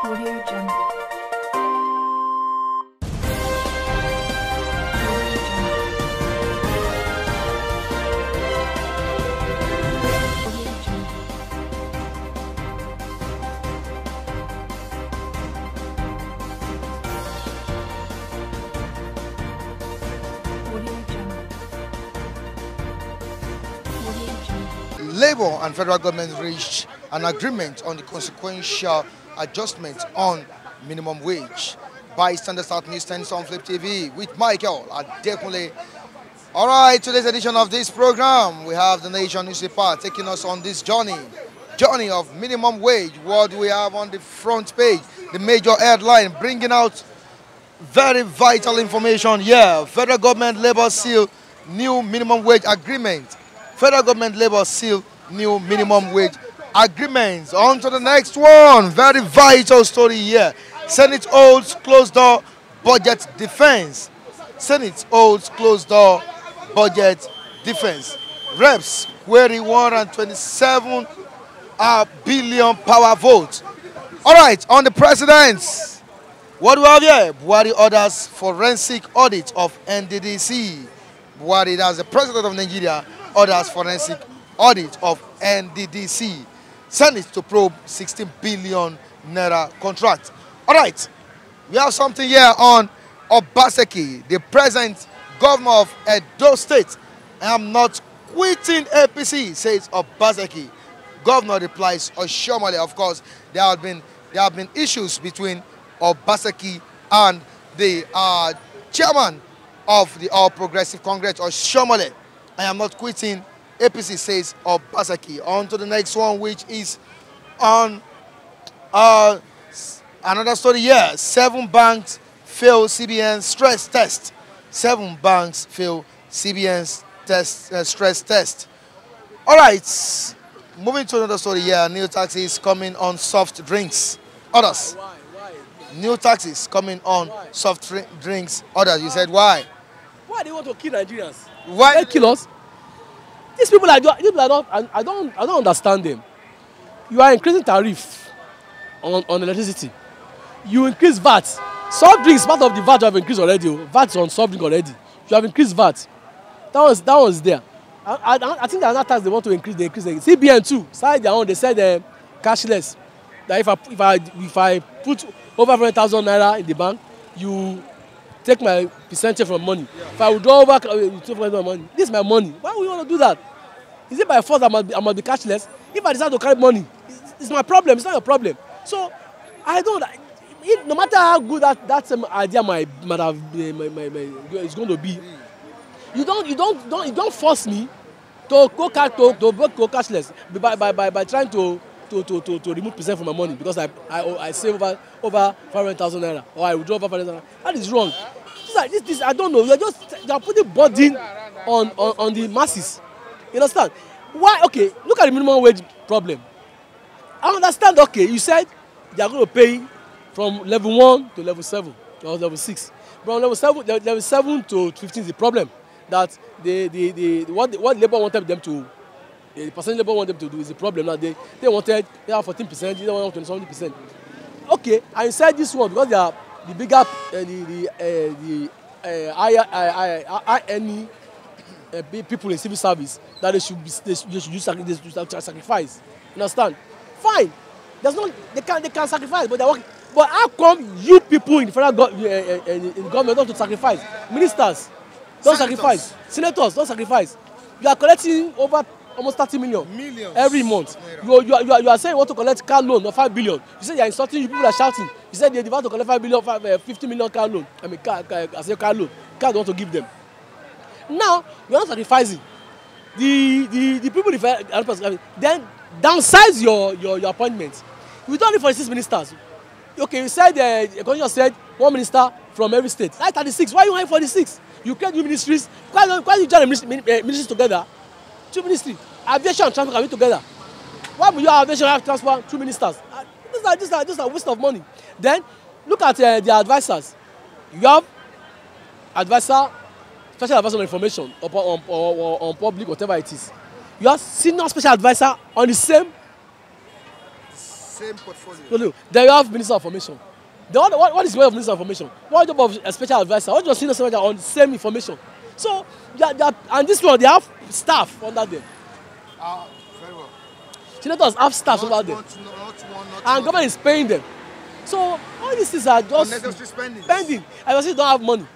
Audio Jungle. Labour and federal government reached an agreement on the consequential adjustment on minimum wage. By Standard South News 10 on Flip TV with Michael Adekunle. All right, today's edition of this program, we have the Nation newspaper taking us on this journey of minimum wage. What do we have on the front page? The major headline bringing out very vital information here. Federal government Labour seal new minimum wage agreement. Federal government Labour seal new minimum wage agreements. On to the next one. Very vital story here. Senate holds closed door budget defense. Senate holds closed door budget defense. Reps query 127 billion power vote. All right, on the presidents. What do we have here? Buhari orders forensic audit of NDDC. Buhari, that's the president of Nigeria, orders forensic audit of NDDC. Senate to probe 16 billion naira contract. All right, we have something here on Obaseki, the present governor of Edo State. I am not quitting APC, says Obaseki. Governor replies Oshomole. Of course, there have been issues between Obaseki and the chairman of the All Progressive Congress, Oshomole. I am not quitting APC, says Obaseki. On to the next one, which is on another story here. 7 banks fail CBN stress test. 7 banks fail CBN's stress test. All right, moving to another story here. New taxes coming on soft drinks. Others. Why? New taxes coming on soft drinks. Others. You said why? Why they want to kill Nigerians? Why? They kill us. These people I don't understand them. You are increasing tariff on electricity. You increase VAT. Soft drinks, part of the VAT you have increased already. VAT on soft drink already. You have increased VAT. That was there. I think another tax they want to increase. They increase it. CBN too. Side their own. They said cashless. That if I put over 100,000 naira in the bank, you take my percentage from money. Yeah. If I withdraw over, you take my money. This is my money. Why would you want to do that? Is it by force I must be cashless? If I decide to carry money, it's my problem. It's not your problem. So I don't. No matter how good that idea is going to be, you don't force me to go cashless by trying to remove percent from my money because I save over 500,000 naira or I withdraw over 500,000 naira. That is wrong. This I don't know. You are putting burden on the masses. You understand? Why? Okay, look at the minimum wage problem. I understand. Okay, you said they are going to pay from level 1 to level 7 or level 6. From level 7 to 15 is the problem. That what Labour wanted them to, the percentage Labour wanted them to do is the problem. Now they wanted 14%, they want 20-something%. Okay, I said this one because they are the bigger people in civil service that they should use sacrifice. You understand? Fine. They can sacrifice, but they're working. But how come you people in the federal government don't sacrifice? Ministers don't sacrifice. Senators don't sacrifice. You are collecting over almost 30 million every month. You are saying you want to collect car loan of 5 billion. You say you are insulting. You people are shouting. You said they want to collect 5 billion, 50 million car loan. I mean, I say car loan. Car don't want to give them. Now you are not sacrificing. The people then downsize your appointment. We don't need 46 ministers. Okay, you said the said 1 minister from every state. Like 36. Why you want 46? You create new ministries. Why you join the ministries together? 2 ministries. Aviation and transport are together. Why would you have aviation and transport 2 ministers? These are waste of money. Then look at the advisors. You have advisor, special advisor on information on public, whatever it is. You have senior special advisor on the same Same portfolio. No, no. Then you have Minister of Information. What is the way of Minister of Information? What job of a special advisor? What does senior manager on the same information? So, and this one, they have staff under them. Very well. Senators have staff over them. And government is paying them. So, all these things are just unnecessary spending. And you still don't have money. Do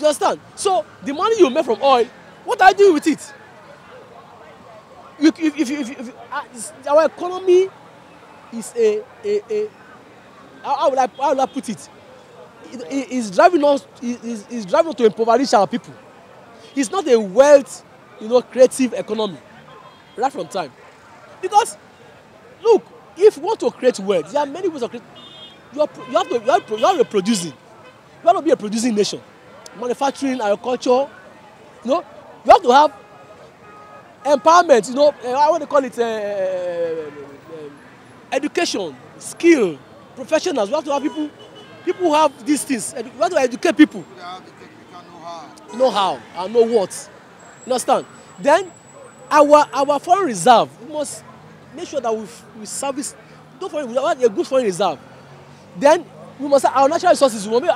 you understand? So, the money you make from oil, what are you doing with it? Our economy is how will I put it? It's driving us. It's driving us to impoverish our people. It's not a wealth, creative economy. Right from time, because look, if you want to create wealth, there are many ways of creating. You have to producing. You have to be a producing nation. Manufacturing, agriculture. You have to have empowerment. I want to call it education, skill. Professionals, we have to have people who have these things. We have to educate people. Know how and know what. You understand? Then our foreign reserve, we must make sure that we service. We have a good foreign reserve. Then we must have our natural resources. We must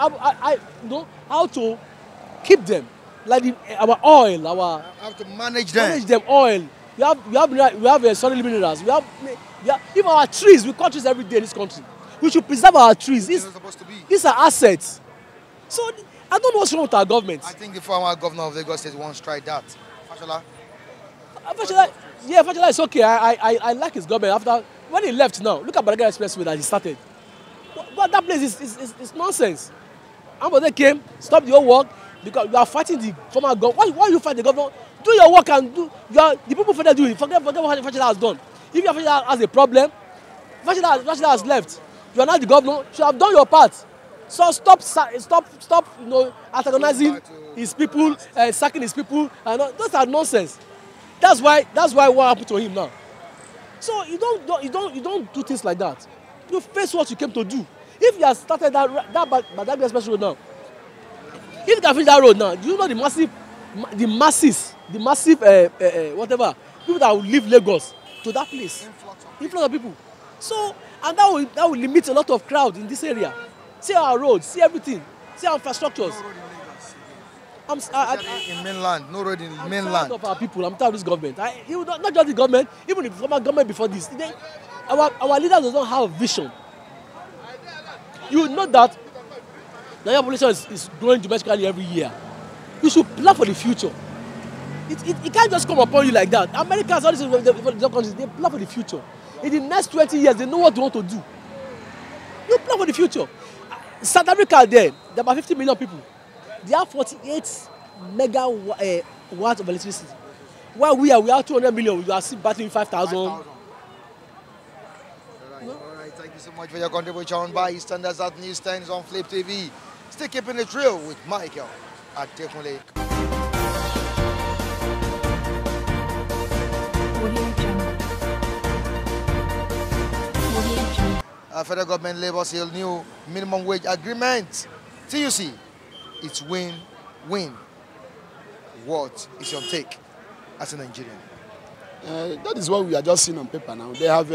how to keep them, like our oil. Have to manage them. Manage them oil. We have solid minerals. We have even our trees. We cut trees every day in this country. We should preserve our trees. These are assets. So I don't know what's wrong with our government. I think the former governor of Lagos State once tried that. Fashola? Fashola is okay. I like his government. After when he left now, look at Badagry Expressway that he started. But that place is nonsense. Ambode came, stopped the whole work because you are fighting the former governor. Why you fight the governor? Do your work and the people for do it. Forget what Fashola has done. If your Fashola has a problem, Fashola has left. You are not the governor. You should have done your part. So stop antagonizing his people, sacking his people. Those are nonsense. That's why what happened to him now. So you don't do things like that. You face what you came to do. If you have started that Badagry Express road now, if you can finish that road now, do you know the massive whatever people that will leave Lagos to that place, influx of people. So and that will limit a lot of crowd in this area. See our roads, see everything, see our infrastructures. In mainland, no road in mainland. I'm tired of our people. I'm tired of this government. Not just the government, even the former government before this. Our leaders don't have a vision. You know that Nigerian population is growing domestically every year. You should plan for the future. It can't just come upon you like that. Americans, all these countries, they plan for the future. In the next 20 years, they know what they want to do. You plan for the future. South Africa, there are about 50 million people. They have 48 megawatts of electricity. While we have 200 million, we are still battling 5,000. All right, thank you so much for your contribution by Standard South News 10 on Flip TV. Stay keeping it real with Michael at Definitely. Federal government labor seal new minimum wage agreement. TUC, it's win-win. What is your take as a Nigerian? That is what we are just seeing on paper now. They have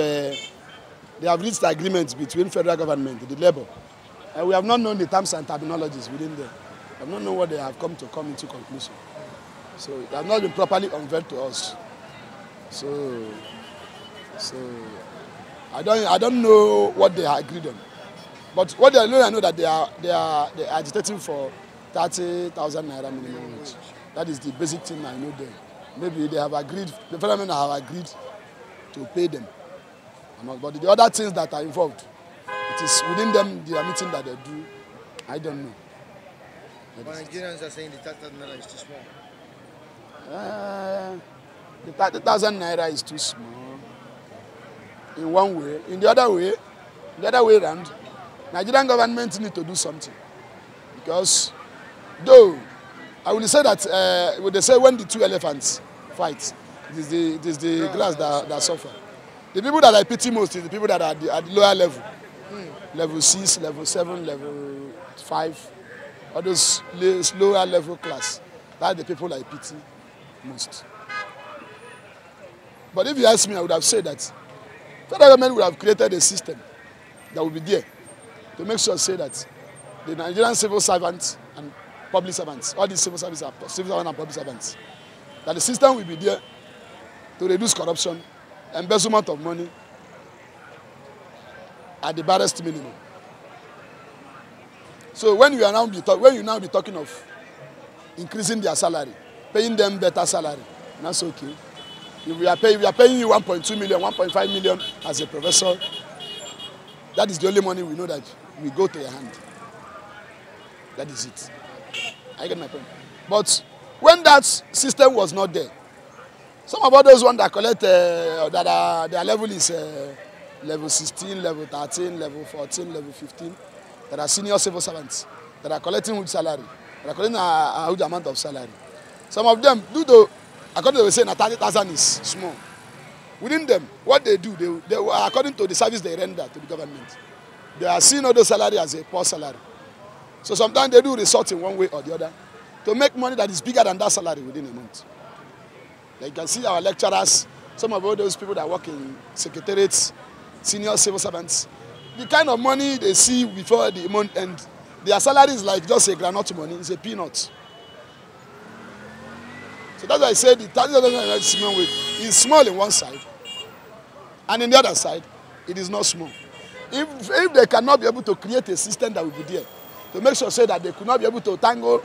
reached agreement between federal government and the labor. We have not known the terms and terminologies within them. We have not known what they have come into conclusion. So it has not been properly unveiled to us. So I don't know what they are agreed on. But what I know that they are agitating for 30,000 naira minimum wage. That is the basic thing I know there. Maybe they have agreed, the federal government have agreed to pay them. But the other things that are involved, it is within them, the meeting that they do, I don't know. But Nigerians are saying the 30,000 naira is too small. The 30,000 naira is too small in one way. In the other way around, Nigerian government need to do something. Because though I will say that they say when the two elephants fight, it is the grass that suffer. The people that I pity most is the people that are at the lower level. Level 6, level 7, level 5, all those lower level class. That's the people I pity. most. But if you ask me, I would have said that, let us do something. Because the government is Federal government would have created a system that will be there to make sure say that the Nigerian civil servants and public servants, all these civil servants and public servants, that the system will be there to reduce corruption, embezzlement of money at the barest minimum. So when you now be talking of increasing their salary, paying them better salary, that's okay. If we are paying you 1.2 million, 1.5 million as a professor, that is the only money we know that will go to your hand. That is it. I get my point. But when that system was not there, some of all those ones that collect their level is level 16, level 13, level 14, level 15, that are senior civil servants, that are collecting huge salary, that are collecting a huge amount of salary. Some of them, according to the saying, 30,000 is small. Within them, what they do, they according to the service they render to the government, they are seeing all those salary as a poor salary. So sometimes they do resort in one way or the other to make money that is bigger than that salary within a month. Like you can see our lecturers, some of all those people that work in secretariats, senior civil servants, the kind of money they see before the month end, their salary is like just a granite money, it's a peanut. So that's why I said the 30,000 is small in one side, and in the other side, it is not small. If they cannot be able to create a system that will be there, to make sure say that they could not be able to tangle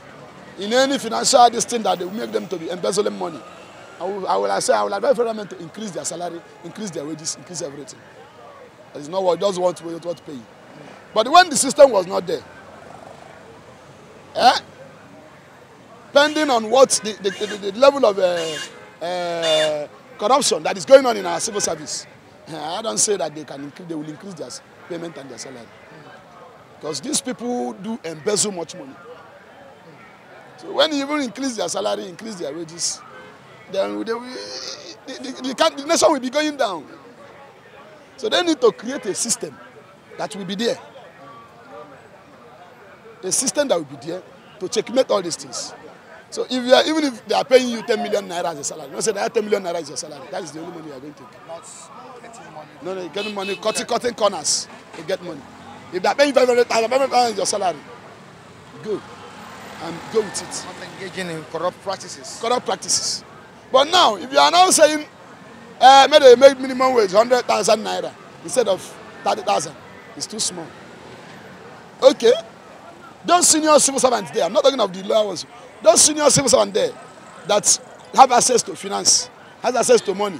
in any financial this thing that they will make them to be embezzling money, I will advise the government to increase their salary, increase their wages, increase everything. That is not what does want to pay. But when the system was not there, depending on what the level of corruption that is going on in our civil service, I don't say that they will increase their payment and their salary. Because these people do embezzle much money. So when you even increase their salary, increase their wages, then the nation will be going down. So they need to create a system that will be there. A system that will be there to checkmate all these things. So even if they are paying you 10 million naira as a salary, don't say that 10 million naira is your salary. That is the only money you are going to take. Not getting money. No, you're getting money, cutting corners to get money. If they are paying 500,000 is your salary, go and go with it. Not engaging in corrupt practices. Corrupt practices. But now, if you are now saying, maybe they make minimum wage 100,000 naira instead of 30,000, it's too small. Okay, those senior civil servants there, I'm not talking of the lower ones, those senior civil servants there that have access to finance, have access to money,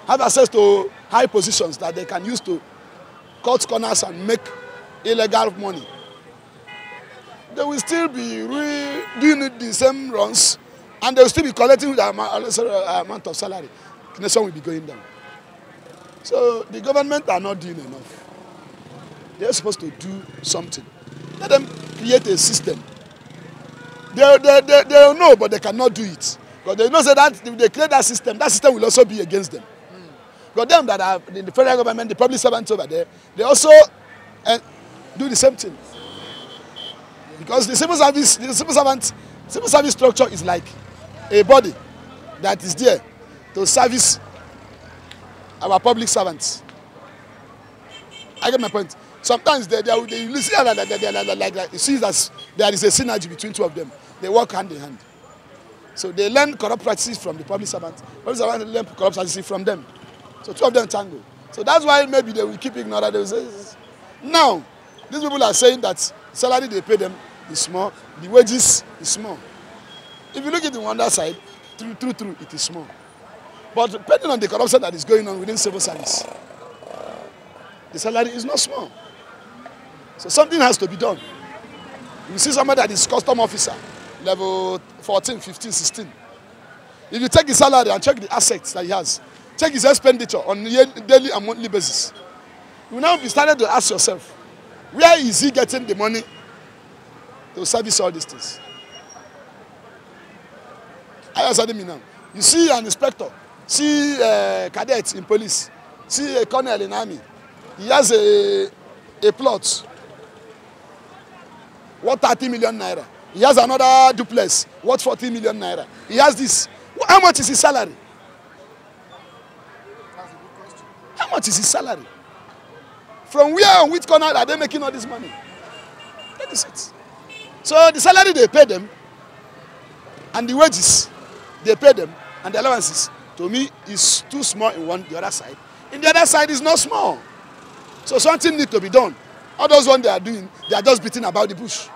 have access to high positions that they can use to cut corners and make illegal money, they will still be doing the same runs, and they will still be collecting the amount of salary. The nation will be going down. So the government are not doing enough. They are supposed to do something. Let them create a system. They know, but they cannot do it. Because they know that if they create that system will also be against them. Because them that are in the federal government, the public servants over there, they also do the same thing. Because the civil service structure is like a body that is there to service our public servants. I get my point. Sometimes you see that there is a synergy between two of them. They work hand in hand. So they learn corrupt practices from the public servants. Public servants learn corrupt practices from them. So two of them tango. So that's why maybe they will keep ignoring those. Now, these people are saying that salary they pay them is small, the wages is small. If you look at the other side, true, it is small. But depending on the corruption that is going on within civil service, the salary is not small. So something has to be done. You see somebody that is custom officer, level 14, 15, 16. If you take his salary and check the assets that he has, check his expenditure on a daily and monthly basis, you will now be started to ask yourself, where is he getting the money to service all these things? I answered me now. You see an inspector, see a cadet in police, see a colonel in army. He has a plot worth 30 million naira. He has another duplex worth 40 million naira. He has this. How much is his salary? That's a good question. How How much is his salary? From where, on which corner are they making all this money? That is it. So the salary they pay them, and the wages they pay them, and the allowances, to me, is too small in the other side. In the other side, is not small. So something needs to be done. All those ones they are doing, they are just beating about the bush.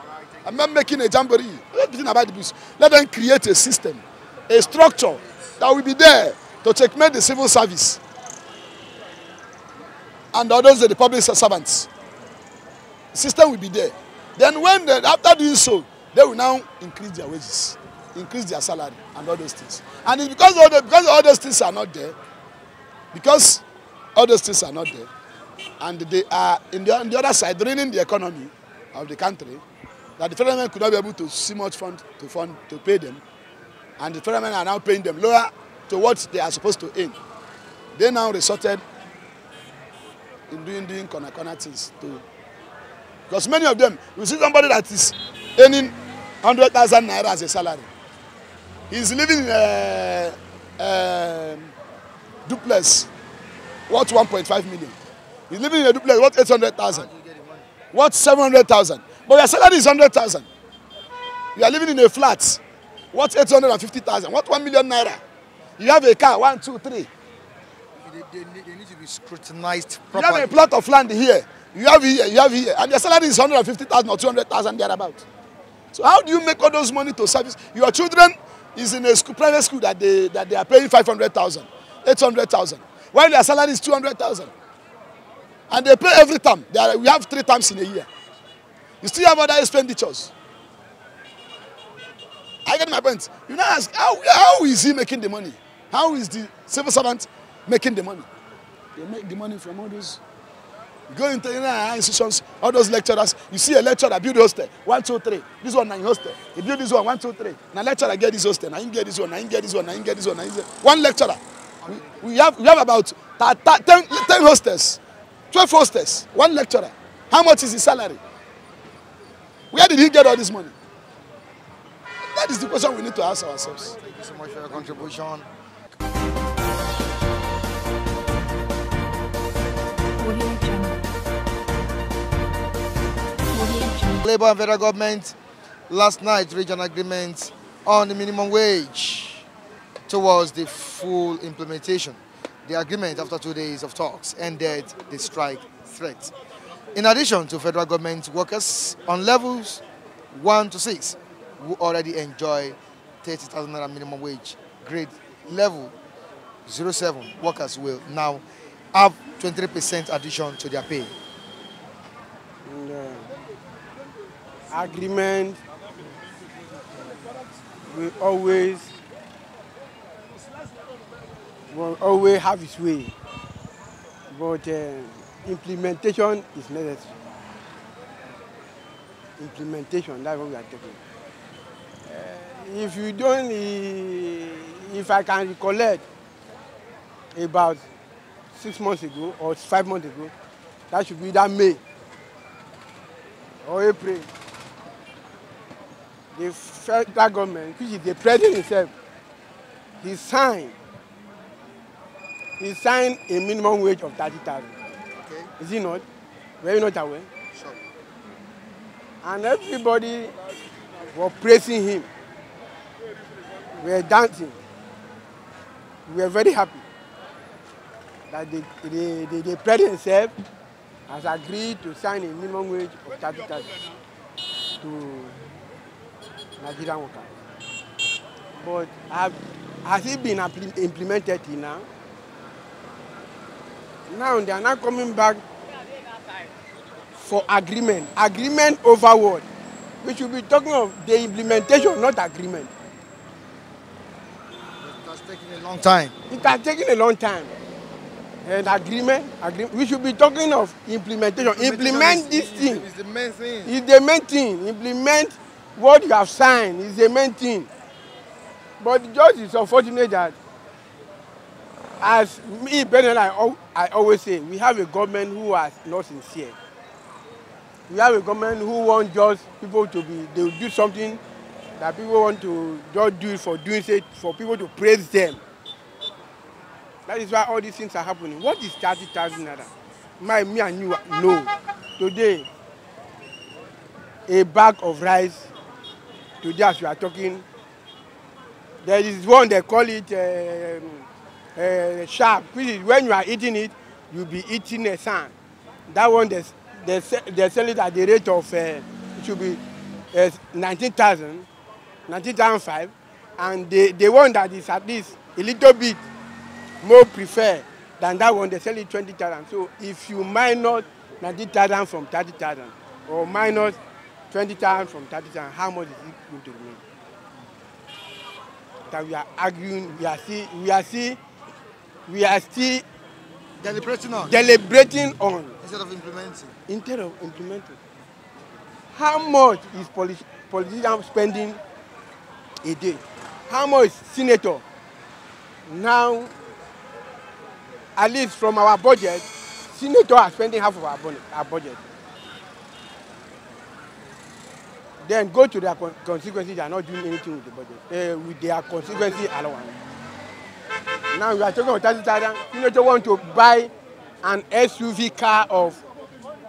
I'm not making a jamboree. They're just beating about the bush. Let them create a system, a structure that will be there to checkmate the civil service and others the public servants. The system will be there. Then when after doing so, they will now increase their wages, increase their salary, and all those things. And it's because all those things are not there, and they are on the other side draining the economy of the country, that the federal government could not be able to see much fund to pay them, and the federal government are now paying them lower to what they are supposed to earn. They now resorted in doing corner things too. Because many of them, you see somebody that is earning 100,000 naira as a salary. He's living in a duplex worth 1.5 million. He's living in a duplex worth 800,000. Worth 700,000. But your salary is 100,000. You are living in a flat worth 850,000. Worth 1 million naira. You have a car, 1, 2, 3. They need to be scrutinized properly. You have a plot of land here. You have here, and your salary is 150,000 or 200,000 thereabout. So how do you make all those money to service? Your children is in a school, private school that they are paying 500,000, 800,000, while their salary is 200,000. And they pay every term. We have 3 terms in a year. You still have other expenditures. I get my point. You now ask, how is he making the money? How is the civil servant making the money? They make the money from all those. You go into institutions, all those lecturers, you see a lecturer build hostel, 1, 2, 3. This one, 9 hostel. He build this one, 1, 2, 3. Now lecturer get this hostel, now he get this one, now he get this one, now he get this one, now he get one lecturer. We have about 10 hostels, 12 hostels, one lecturer. How much is his salary? Where did he get all this money? That is the question we need to ask ourselves. Thank you so much for your contribution. Labour and federal government last night reached an agreement on the minimum wage towards the full implementation. The agreement, after 2 days of talks, ended the strike threat. In addition to federal government workers on levels 1 to 6, who already enjoy 30,000 naira minimum wage, grade level 07 workers will now have 23% addition to their pay. Agreement will always have its way, but implementation is necessary. Implementation, that's what we are taking. If you don't, if I can recollect, about 6 months ago or 5 months ago, that should be that May or April, the federal government, which is the president himself, he signed a minimum wage of 30,000. Okay. Is he not? Were you not aware? Sure. And everybody was praising him. We were dancing. We were very happy that the president himself has agreed to sign a minimum wage of 30,000 to Nigerian workers. But has it been implemented till now? Now they are not coming back for agreement. Agreement over what? We should be talking of the implementation, not agreement. It has taken a long time. It has taken a long time. And agreement, we should be talking of implementation. Implement this thing. It's the main thing. It's the main thing. Implement what you have signed. It's the main thing. But just it's unfortunate that, as me, Ben, and I always say, we have a government who is not sincere. We have a government who wants just people to be, they will do something that people want to just do it for doing it, for people to praise them. That is why all these things are happening. What is 30,000 naira? Me and you know. Today, a bag of rice, today as we are talking, there is one they call it sharp, which is when you are eating it, you'll be eating a sand. That one they sell it at the rate of it should be 19,000, 19,500, and the one that is at least a little bit more preferred than that one, they sell it 20,000. So if you minus 19,000 from 30,000 or minus 20,000 from 30,000, how much is it going to remain? That we are arguing, we are still deliberating on instead of implementing. How much is politician spending a day? How much senator now? At least from our budget, senator are spending half of our budget. Then go to their consequences, they are not doing anything with the budget, with their consequences allowance. Now we are talking about 30,000. Senator want to buy an SUV car of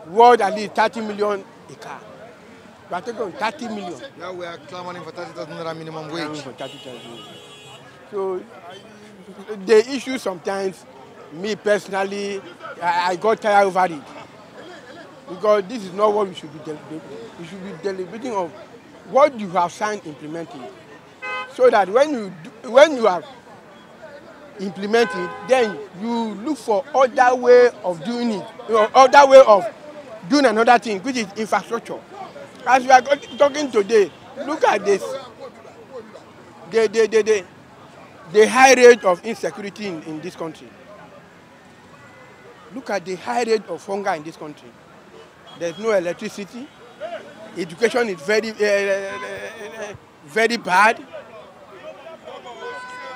worth at least 30 million a car. We are talking about 30 million. Now we are clamoring for 30,000 minimum wage. For 30,000. So the issue sometimes, me personally, I got tired over it. Because this is not what we should be deliberating. We should be deliberating of what you have signed implementing. So that when you have implemented, then you look for other way of doing it, other way of doing another thing, which is infrastructure. As we are talking today, look at this. The high rate of insecurity in this country. Look at the high rate of hunger in this country. There's no electricity. Education is very bad.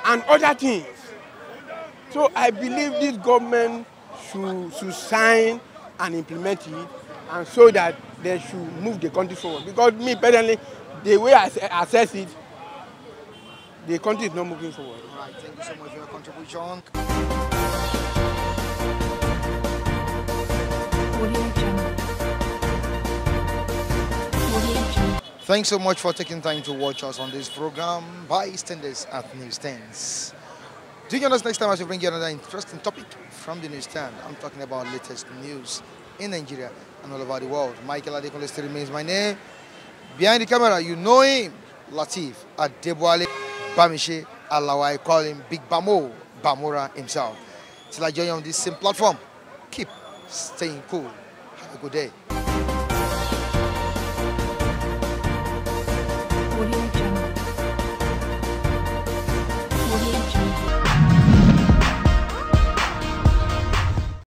And other things. So I believe this government should sign and implement it, and so that they should move the country forward. Because me personally, the way I assess it, the country is not moving forward. All right, thank you so much for your contribution. Thanks so much for taking time to watch us on this program, Bystanders at Newsstands. Join us next time as we bring you another interesting topic from the newsstand. I'm talking about latest news in Nigeria and all over the world. Michael Adekunle still remains my name. Behind the camera, you know him, Latif Adebwale Bamishe Alawa. I call him Big Bamo, Bamora himself. Till I join you on this same platform, keep staying cool. Have a good day.